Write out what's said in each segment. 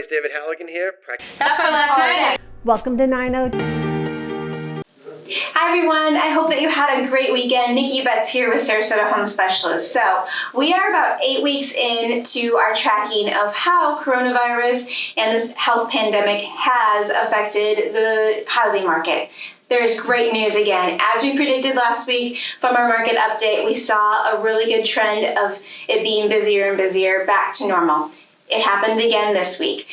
guys, David Halligan here. That's my last night. Welcome to 90. Hi everyone, I hope that you had a great weekend. Nikki Betts here with Sarasota Home Specialists. So we are about 8 weeks into our tracking of how coronavirus and this health pandemic has affected the housing market. There is great news again. As we predicted last week from our market update, we saw a really good trend of it being busier and busier, back to normal. It happened again this week.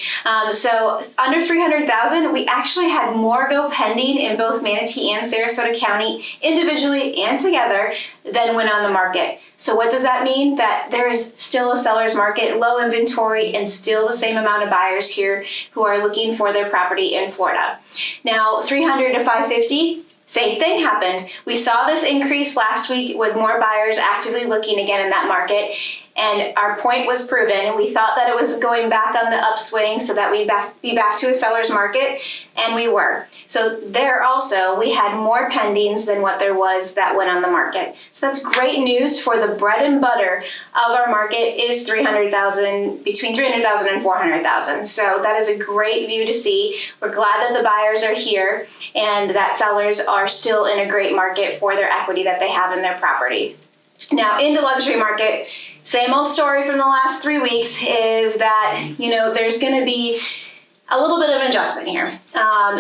So under 300,000, we actually had more go pending in both Manatee and Sarasota County individually and together than went on the market. So what does that mean? That there is still a seller's market, low inventory, and still the same amount of buyers here who are looking for their property in Florida. Now, 300 to 550, same thing happened. We saw this increase last week with more buyers actively looking again in that market. And our point was proven. We thought that it was going back on the upswing so that we'd be back to a seller's market, and we were. So there also, we had more pendings than what there was that went on the market. So that's great news for the bread and butter of our market is 300,000, between 300,000 and 400,000. So that is a great view to see. We're glad that the buyers are here and that sellers are still in a great market for their equity that they have in their property. Now, in the luxury market, same old story from the last 3 weeks is that, there's going to be a little bit of an adjustment here.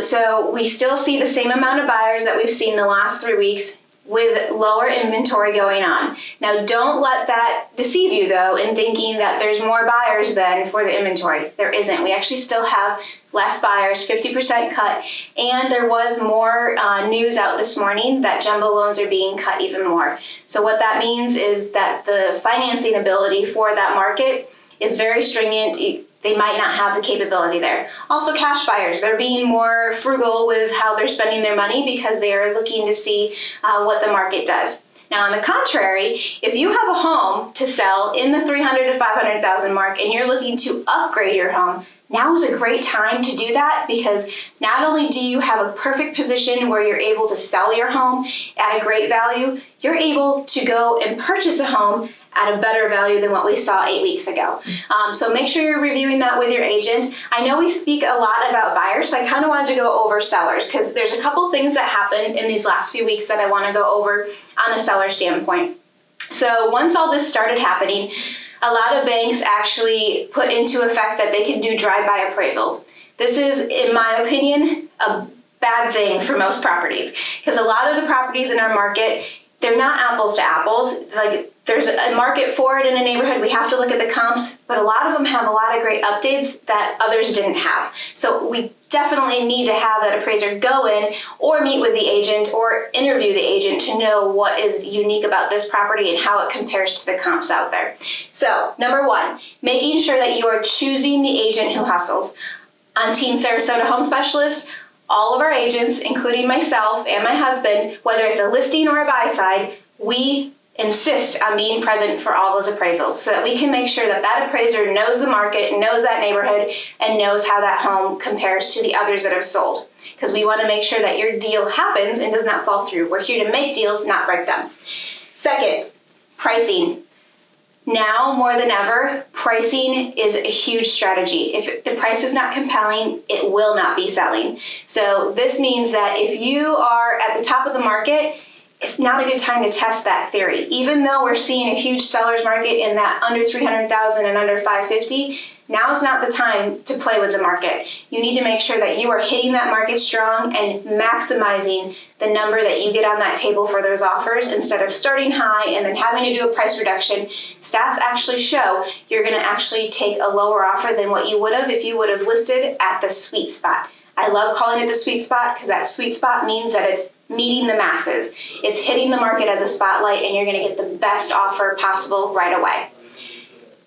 So we still see the same amount of buyers that we've seen the last 3 weeks with lower inventory going on. Now, don't let that deceive you, though, in thinking that there's more buyers than for the inventory. There isn't. We actually still have less buyers, 50% cut, and there was more news out this morning that jumbo loans are being cut even more. So what that means is that the financing ability for that market is very stringent. They might not have the capability there. Also, cash buyers, they're being more frugal with how they're spending their money because they are looking to see what the market does. Now, on the contrary, if you have a home to sell in the 300 to 500,000 mark and you're looking to upgrade your home, now is a great time to do that because not only do you have a perfect position where you're able to sell your home at a great value, you're able to go and purchase a home at a better value than what we saw 8 weeks ago. So make sure you're reviewing that with your agent. I know we speak a lot about buyers, so I kind of wanted to go over sellers because there's a couple things that happened in these last few weeks that I want to go over on a seller standpoint. So once all this started happening, a lot of banks actually put into effect that they can do drive-by appraisals. This is, in my opinion, a bad thing for most properties because a lot of the properties in our market, they're not apples to apples. Like, there's a market for it in a neighborhood. We have to look at the comps, but a lot of them have a lot of great updates that others didn't have. So we definitely need to have that appraiser go in or meet with the agent or interview the agent to know what is unique about this property and how it compares to the comps out there. So, number one, making sure that you are choosing the agent who hustles. On Team Sarasota Home Specialists, all of our agents, including myself and my husband, whether it's a listing or a buy side, we insist on being present for all those appraisals so that we can make sure that that appraiser knows the market, knows that neighborhood, and knows how that home compares to the others that have sold. Because we want to make sure that your deal happens and does not fall through. We're here to make deals, not break them. Second, pricing. Now more than ever, pricing is a huge strategy. If the price is not compelling, it will not be selling. So this means that if you are at the top of the market, it's not a good time to test that theory. Even though we're seeing a huge seller's market in that under 300,000 and under 550, now is not the time to play with the market. You need to make sure that you are hitting that market strong and maximizing the number that you get on that table for those offers instead of starting high and then having to do a price reduction. Stats actually show you're going to actually take a lower offer than what you would have if you would have listed at the sweet spot. I love calling it the sweet spot because that sweet spot means that it's meeting the masses. It's hitting the market as a spotlight and you're going to get the best offer possible right away.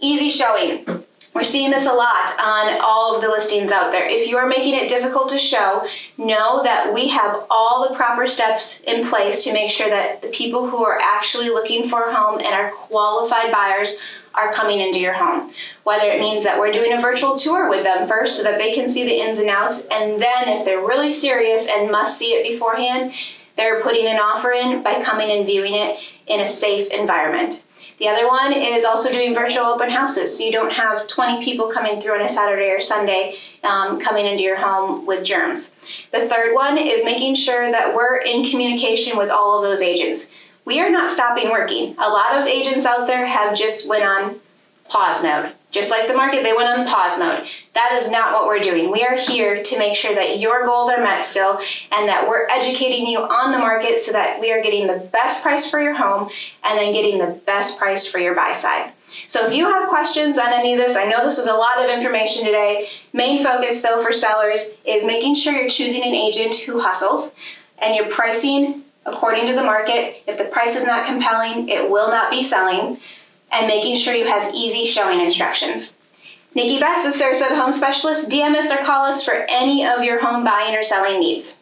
Easy showing. We're seeing this a lot on all of the listings out there. If you are making it difficult to show, know that we have all the proper steps in place to make sure that the people who are actually looking for a home and are qualified buyers are coming into your home. Whether it means that we're doing a virtual tour with them first so that they can see the ins and outs, and then if they're really serious and must see it beforehand, they're putting an offer in by coming and viewing it in a safe environment. The other one is also doing virtual open houses, so you don't have 20 people coming through on a Saturday or Sunday coming into your home with germs. The third one is making sure that we're in communication with all of those agents. We are not stopping working. A lot of agents out there have just went on pause mode. Just like the market, they went on pause mode. That is not what we're doing. We are here to make sure that your goals are met still and that we're educating you on the market so that we are getting the best price for your home and then getting the best price for your buy side. So if you have questions on any of this, I know this was a lot of information today. Main focus though for sellers is making sure you're choosing an agent who hustles and you're pricing according to the market. If the price is not compelling, it will not be selling. And making sure you have easy showing instructions. Nikki Betts with Sarasota Home Specialists. DM us or call us for any of your home buying or selling needs.